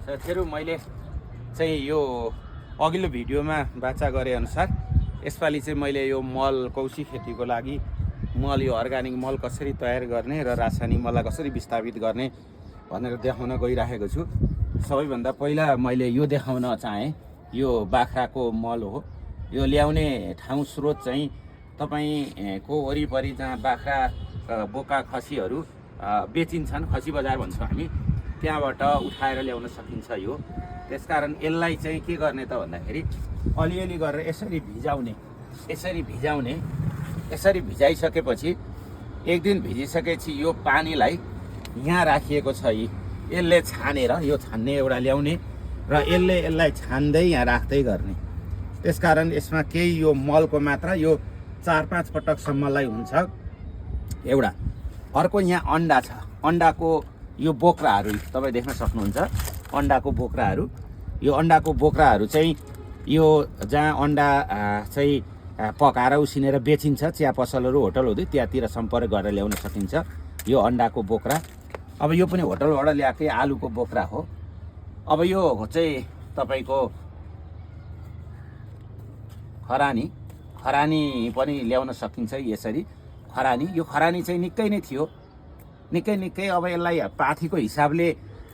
साथीहरु मैले चाहिँ यो अघिल्लो भिडियोमा बाचा गरे अनुसार यसपालि चाहिँ मैले यो मल कौशी खेतीको लागि मल यो अर्गानिक मल कसरी तयार गर्ने र रासायनिक मललाई कसरी विस्थापित गर्ने भनेर देखाउन गइराखेको छु। सबैभन्दा पहिला मैले यो देखाउन चाहे यो बाख्राको मल हो। यो ल्याउने ठाउँ स्रोत चाहिँ तपाईको वरिपरि जहाँ बाख्रा बोका खसीहरू बेचिन्छन्, खसी बजार भन्छौँ हामी, त्यहाँबाट उठाएर ल्याउन सकिन्छ यो। त्यसकारण यसलाई चाहिँ के गर्ने त भन्दाखेरि अलिअलि गरेर यसरी भिजाउने, यसरी भिजाइसकेपछि एक दिन भिजिसकेपछि यो पानीलाई यहाँ राखिएको छ, यसले छानेर यो छान्ने एउटा ल्याउने र यसलाई छान्दै यहाँ राख्दै गर्ने। त्यसकारण यसमा केही यो मलको मात्रा यो 4-5 पटकसम्मलाई हुन्छ एउटा। अर्को यहाँ अन्डा छ, अन्डाको यो बोक्राहरू तपाईँ देख्न सक्नुहुन्छ। अन्डाको बोक्राहरू, यो अन्डाको बोक्राहरू चाहिँ यो जहाँ अन्डा चाहिँ पकाएर उसिनेर बेचिन्छ, चिया पसलहरू होटलहरू त्यहाँतिर सम्पर्क गरेर ल्याउन सकिन्छ यो अन्डाको बोक्रा। अब यो पनि होटलबाट ल्याएकै आलुको बोक्रा हो। अब यो चाहिँ तपाईँको खरानी पनि ल्याउन सकिन्छ यसरी। यो खरानी चाहिँ निकै नै थियो, निकै। अब यसलाई पाथीको हिसाबले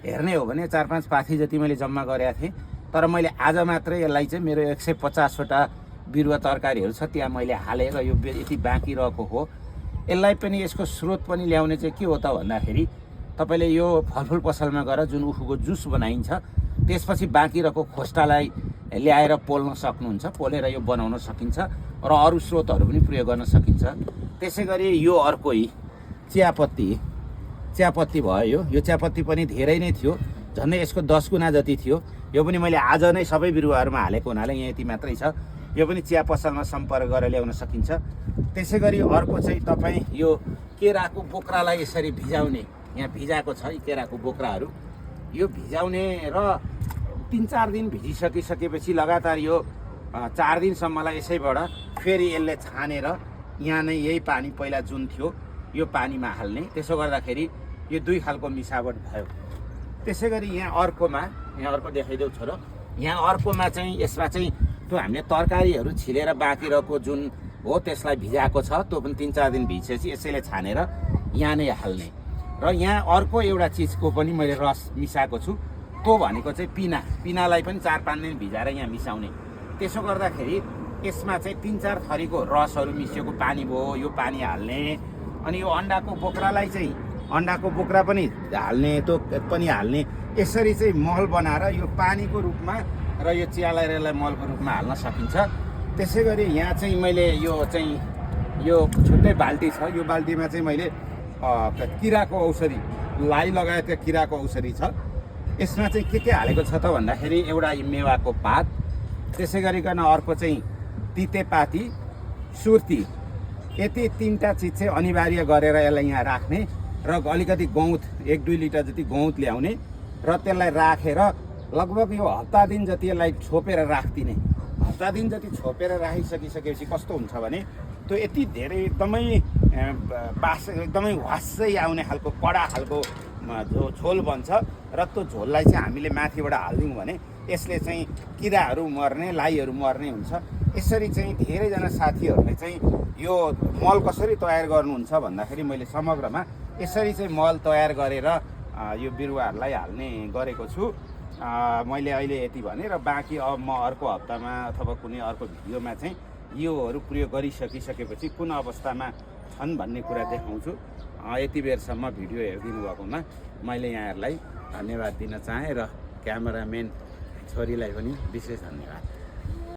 हेर्ने हो भने 4-5 पाथी जति मैले जम्मा गरेका थिएँ। तर मैले आज मात्रै यसलाई चाहिँ मेरो 150वटा बिरुवा तरकारीहरू छ त्यहाँ मैले हालेर यो यति बाँकी रहेको हो। यसलाई पनि यसको स्रोत पनि ल्याउने चाहिँ के हो त भन्दाखेरि तपाईँले यो फलफुल पसलमा गएर जुन उखुको जुस बनाइन्छ त्यसपछि बाँकी रहेको खोस्टालाई ल्याएर पोल्न सक्नुहुन्छ, पोलेर यो बनाउन सकिन्छ र अरू स्रोतहरू पनि प्रयोग गर्न सकिन्छ। त्यसै गरी यो अर्को चियापत्ती भयो। यो चियापत्ती पनि धेरै नै थियो, झन्डै यसको 10 गुणा जति थियो। यो पनि मैले आज नै सबै बिरुवाहरूमा हालेको हुनाले यहाँ यति मात्रै छ। यो पनि चिया पसलमा सम्पर्क गरेर ल्याउन सकिन्छ। त्यसै गरी अर्को चाहिँ तपाईँ यो केराको बोक्रालाई यसरी भिजाउने, यहाँ भिजाएको छ यी केराको बोक्राहरू। यो भिजाउने र 3-4 दिन भिजिसकेपछि लगातार यो 4 दिनसम्मलाई यसैबाट फेरि यसले छानेर यहाँ नै यही पानी पहिला जुन थियो यो पानीमा हाल्ने। त्यसो गर्दाखेरि यो 2 खालको मिसावट भयो। त्यसै गरी यहाँ अर्को देखाइदेऊ छोरो। यहाँ अर्कोमा चाहिँ यसमा चाहिँ त्यो हामीले तरकारीहरू छिलेर बाँकी रहेको जुन हो त्यसलाई भिजाएको छ, त्यो पनि 3-4 दिन भिजेपछि यसैले छानेर यहाँ नै हाल्ने। र यहाँ अर्को एउटा चिजको पनि मैले रस मिसाएको छु, त्यो भनेको चाहिँ पिनालाई पनि 4-5 दिन भिजाएर यहाँ मिसाउने। त्यसो गर्दाखेरि यसमा चाहिँ 3-4 थरीको रसहरू मिसिएको पानी भयो, यो पानी हाल्ने। अनि यो अन्डाको बोक्रालाई चाहिँ अन्डाको बोक्रा पनि हाल्ने, त्यो पनि हाल्ने। यसरी चाहिँ मल बनाएर यो पानीको रूपमा र यो चियालाई मलको रूपमा हाल्न सकिन्छ। त्यसै गरी यहाँ चाहिँ मैले यो छुट्टै बाल्टी छ। यो बाल्टीमा चाहिँ मैले किराको औषधि लगाएको किराको औषधि छ। यसमा चाहिँ के हालेको छ त भन्दाखेरि एउटा मेवाको पात, त्यसै गरिकन अर्को चाहिँ तितेपाती, सुर्ती, यति 3टा चिज चाहिँ अनिवार्य गरेर यसलाई यहाँ राख्ने र अलिकति गौत 1-2 लिटर जति गौत ल्याउने र त्यसलाई राखेर लगभग यो हप्ता दिन जति यसलाई छोपेर राखिदिने। हप्ता दिन जति छोपेर राखिसकेपछि कस्तो हुन्छ भने त्यो यति धेरै एकदमै एकदमै वासै आउने खालको कडा खालको झोल बन्छ र त्यो झोललाई चाहिँ हामीले माथिबाट हालिदिउँ भने यसले चाहिँ किराहरू मर्ने, लाईहरू मर्ने हुन्छ। यसरी चाहिँ धेरैजना साथीहरूले चाहिँ यो मल कसरी तयार गर्नुहुन्छ भन्दाखेरि मैले समग्रमा यसरी चाहिँ मल तयार गरेर यो बिरुवाहरूलाई हाल्ने गरेको छु। मैले अहिले यति भने र बाँकी अब म अर्को हप्तामा अथवा कुनै अर्को भिडियोमा चाहिँ योहरू प्रयोग गरिसकेपछि कुन अवस्थामा छन् भन्ने कुरा देखाउँछु। यति बेरसम्म भिडियो हेरिदिनु भएकोमा मैले यहाँहरूलाई धन्यवाद दिन चाहेँ र क्यामेराम्यान छोरीलाई पनि विशेष धन्यवाद।